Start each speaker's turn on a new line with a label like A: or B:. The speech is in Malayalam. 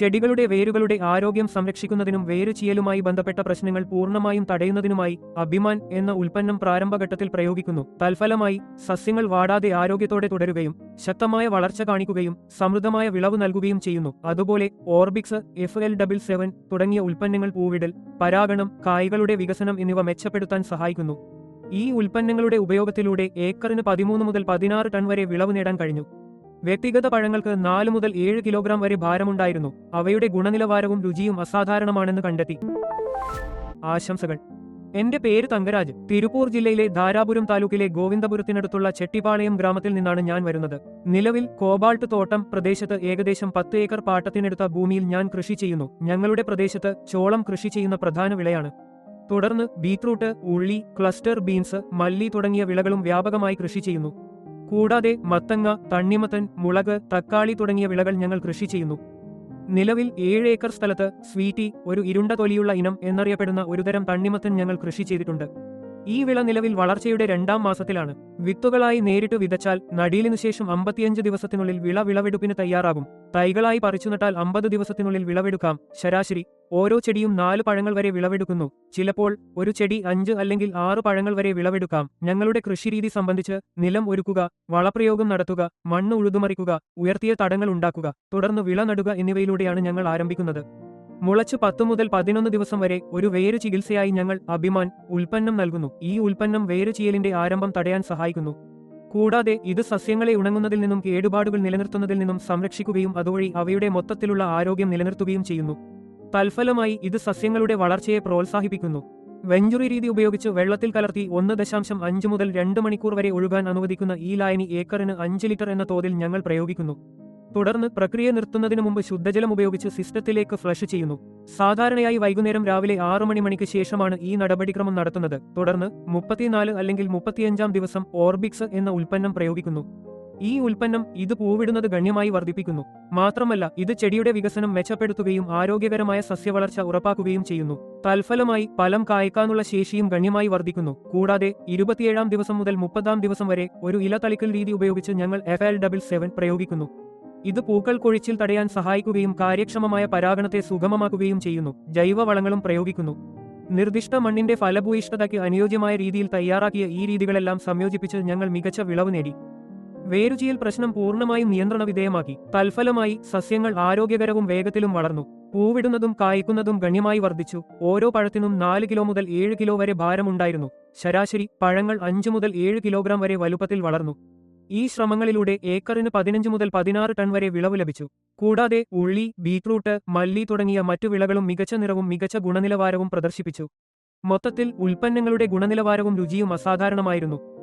A: ചെടികളുടെ വേരുകളുടെ ആരോഗ്യം സംരക്ഷിക്കുന്നതിനും വേരുചീയലുമായി ബന്ധപ്പെട്ട പ്രശ്നങ്ങൾ പൂർണ്ണമായും തടയുന്നതിനുമായി അഭിമാൻ എന്ന ഉൽപ്പന്നം പ്രാരംഭഘട്ടത്തിൽ പ്രയോഗിക്കുന്നു. തൽഫലമായി സസ്യങ്ങൾ വാടാതെ ആരോഗ്യത്തോടെ തുടരുകയും ശക്തമായ വളർച്ച കാണിക്കുകയും സമൃദ്ധമായ വിളവ് നൽകുകയും ചെയ്യുന്നു. അതുപോലെ ഓർബിക്സ്, FL77 തുടങ്ങിയ ഉൽപ്പന്നങ്ങൾ പൂവിടൽ, പരാഗണം, കായ്കളുടെ വികസനം എന്നിവ മെച്ചപ്പെടുത്താൻ സഹായിക്കുന്നു. ഈ ഉൽപ്പന്നങ്ങളുടെ ഉപയോഗത്തിലൂടെ ഏക്കറിന് 13 മുതൽ 16 ടൺ വരെ വിളവ് നേടാൻ കഴിഞ്ഞു. വ്യക്തിഗത പഴങ്ങൾക്ക് 4 മുതൽ 7 കിലോഗ്രാം വരെ ഭാരമുണ്ടായിരുന്നു. അവയുടെ ഗുണനിലവാരവും രുചിയും അസാധാരണമാണെന്ന് കണ്ടെത്തി. ആശംസകൾ. എന്റെ പേര് തങ്കരാജ്. തിരുപ്പൂർ ജില്ലയിലെ ധാരാപുരം താലൂക്കിലെ ഗോവിന്ദപുരത്തിനടുത്തുള്ള ചെട്ടിപ്പാളയം ഗ്രാമത്തിൽ നിന്നാണ് ഞാൻ വരുന്നത്. നിലവിൽ കോബാൾട്ട് തോട്ടം പ്രദേശത്ത് ഏകദേശം 10 ഏക്കർ പാട്ടത്തിനെടുത്ത ഭൂമിയിൽ ഞാൻ കൃഷി ചെയ്യുന്നു. ഞങ്ങളുടെ പ്രദേശത്ത് ചോളം കൃഷി ചെയ്യുന്ന പ്രധാന വിളയാണ്. തുടർന്ന് ബീറ്റ്റൂട്ട്, ഉള്ളി, ക്ലസ്റ്റർ ബീൻസ്, മല്ലി തുടങ്ങിയ വിളകളും വ്യാപകമായി കൃഷി ചെയ്യുന്നു. കൂടാതെ മത്തങ്ങ, തണ്ണിമത്തൻ, മുളക്, തക്കാളി തുടങ്ങിയ വിളകൾ ഞങ്ങൾ കൃഷി ചെയ്യുന്നു. നിലവിൽ 7 ഏക്കർ സ്ഥലത്ത് സ്വീറ്റി, ഒരു ഇരുണ്ട തൊലിയുള്ള ഇനം എന്നറിയപ്പെടുന്ന ഒരുതരം തണ്ണിമത്തൻ ഞങ്ങൾ കൃഷി ചെയ്തിട്ടുണ്ട്. ഈ വിള നിലവിൽ വളർച്ചയുടെ 2ാം മാസത്തിലാണ്. വിത്തുകളായി നേരിട്ട് വിതച്ചാൽ നടീലിനുശേഷം 55 ദിവസത്തിനുള്ളിൽ വിളവെടുപ്പിന് തയ്യാറാകും. തൈകളായി പറിച്ചുനട്ടാൽ 50 ദിവസത്തിനുള്ളിൽ വിളവെടുക്കാം. ശരാശരി ഓരോ ചെടിയും 4 പഴങ്ങൾ വരെ വിളവെടുക്കുന്നു. ചിലപ്പോൾ ഒരു ചെടി 5 അല്ലെങ്കിൽ 6 പഴങ്ങൾ വരെ വിളവെടുക്കാം. ഞങ്ങളുടെ കൃഷിരീതി സംബന്ധിച്ച് നിലം ഒരുക്കുക, വളപ്രയോഗം നടത്തുക, മണ്ണ് ഉഴുതുമറിക്കുക, ഉയർത്തിയ തടങ്ങൾ ഉണ്ടാക്കുക, തുടർന്ന് വിള നടുക എന്നിവയിലൂടെയാണ് ഞങ്ങൾ ആരംഭിക്കുന്നത്. മുളച്ച് 10 മുതൽ 11 ദിവസം വരെ ഒരു വേരു ചികിത്സയായി ഞങ്ങൾ അഭിമാൻ ഉൽപ്പന്നം നൽകുന്നു. ഈ ഉൽപ്പന്നം വേരുചീയലിന്റെ ആരംഭം തടയാൻ സഹായിക്കുന്നു. കൂടാതെ ഇത് സസ്യങ്ങളെ ഉണങ്ങുന്നതിൽ നിന്നും കേടുപാടുകൾ നിലനിർത്തുന്നതിൽ നിന്നും സംരക്ഷിക്കുകയും അതുവഴി അവയുടെ മൊത്തത്തിലുള്ള ആരോഗ്യം നിലനിർത്തുകയും ചെയ്യുന്നു. തൽഫലമായി ഇത് സസ്യങ്ങളുടെ വളർച്ചയെ പ്രോത്സാഹിപ്പിക്കുന്നു. വെഞ്ചുറി രീതി ഉപയോഗിച്ച് വെള്ളത്തിൽ കലർത്തി 1.5 മുതൽ 2 മണിക്കൂർ വരെ ഒഴുകാൻ അനുവദിക്കുന്ന ഈ ലായനി ഏക്കറിന് 5 ലിറ്റർ എന്ന തോതിൽ ഞങ്ങൾ പ്രയോഗിക്കുന്നു. തുടർന്ന് പ്രക്രിയ നിർത്തുന്നതിനു മുമ്പ് ശുദ്ധജലം ഉപയോഗിച്ച് സിസ്റ്റത്തിലേക്ക് ഫ്ലഷ് ചെയ്യുന്നു. സാധാരണയായി വൈകുന്നേരം രാവിലെ 6 മണിക്ക് ശേഷമാണ് ഈ നടപടിക്രമം നടത്തുന്നത്. തുടർന്ന് 34 അല്ലെങ്കിൽ 35-ാം ദിവസം ഓർബിക്സ് എന്ന ഉൽപ്പന്നം പ്രയോഗിക്കുന്നു. ഈ ഉൽപ്പന്നം ഇത് പൂവിടുന്നത് ഗണ്യമായി വർദ്ധിപ്പിക്കുന്നു. മാത്രമല്ല ഇത് ചെടിയുടെ വികസനം മെച്ചപ്പെടുത്തുകയും ആരോഗ്യകരമായ സസ്യവളർച്ച ഉറപ്പാക്കുകയും ചെയ്യുന്നു. തൽഫലമായി ഫലം കായ്ക്കാനുള്ള ശേഷിയും ഗണ്യമായി വർദ്ധിക്കുന്നു. കൂടാതെ 27-ാം ദിവസം മുതൽ 30-ാം ദിവസം വരെ ഒരു ഇല തളിക്കൽ രീതി ഉപയോഗിച്ച് ഞങ്ങൾ FL77 പ്രയോഗിക്കുന്നു. ഇത് പൂക്കൾ കൊഴിച്ചിൽ തടയാൻ സഹായിക്കുകയും കാര്യക്ഷമമായ പരാഗണത്തെ സുഗമമാക്കുകയും ചെയ്യുന്നു. ജൈവവളങ്ങളും പ്രയോഗിക്കുന്നു. നിർദ്ദിഷ്ട മണ്ണിന്റെ ഫലഭൂയിഷ്ഠതയ്ക്ക് അനുയോജ്യമായ രീതിയിൽ തയ്യാറാക്കിയ ഈ രീതികളെല്ലാം സംയോജിപ്പിച്ച് ഞങ്ങൾ മികച്ച വിളവ് നേടി. വേരുചീയൽ പ്രശ്നം പൂർണ്ണമായും നിയന്ത്രണ വിധേയമാക്കി. തൽഫലമായി സസ്യങ്ങൾ ആരോഗ്യകരവും വേഗത്തിലും വളർന്നു. പൂവിടുന്നതും കായ്ക്കുന്നതും ഗണ്യമായി വർദ്ധിച്ചു. ഓരോ പഴത്തിനും 4 കിലോ മുതൽ 7 കിലോ വരെ ഭാരമുണ്ടായിരുന്നു. ശരാശരി പഴങ്ങൾ 5 മുതൽ 7 കിലോഗ്രാം വരെ വലുപ്പത്തിൽ വളർന്നു. ഈ ശ്രമങ്ങളിലൂടെ ഏക്കറിന് 15 മുതൽ 16 ടൺ വരെ വിളവ് ലഭിച്ചു. കൂടാതെ ഉള്ളി, ബീറ്റ്റൂട്ട്, മല്ലി തുടങ്ങിയ മറ്റു വിളകളും മികച്ച നിറവും മികച്ച ഗുണനിലവാരവും പ്രദർശിപ്പിച്ചു. മൊത്തത്തിൽ ഉൽപ്പന്നങ്ങളുടെ ഗുണനിലവാരവും രുചിയും അസാധാരണമായിരുന്നു.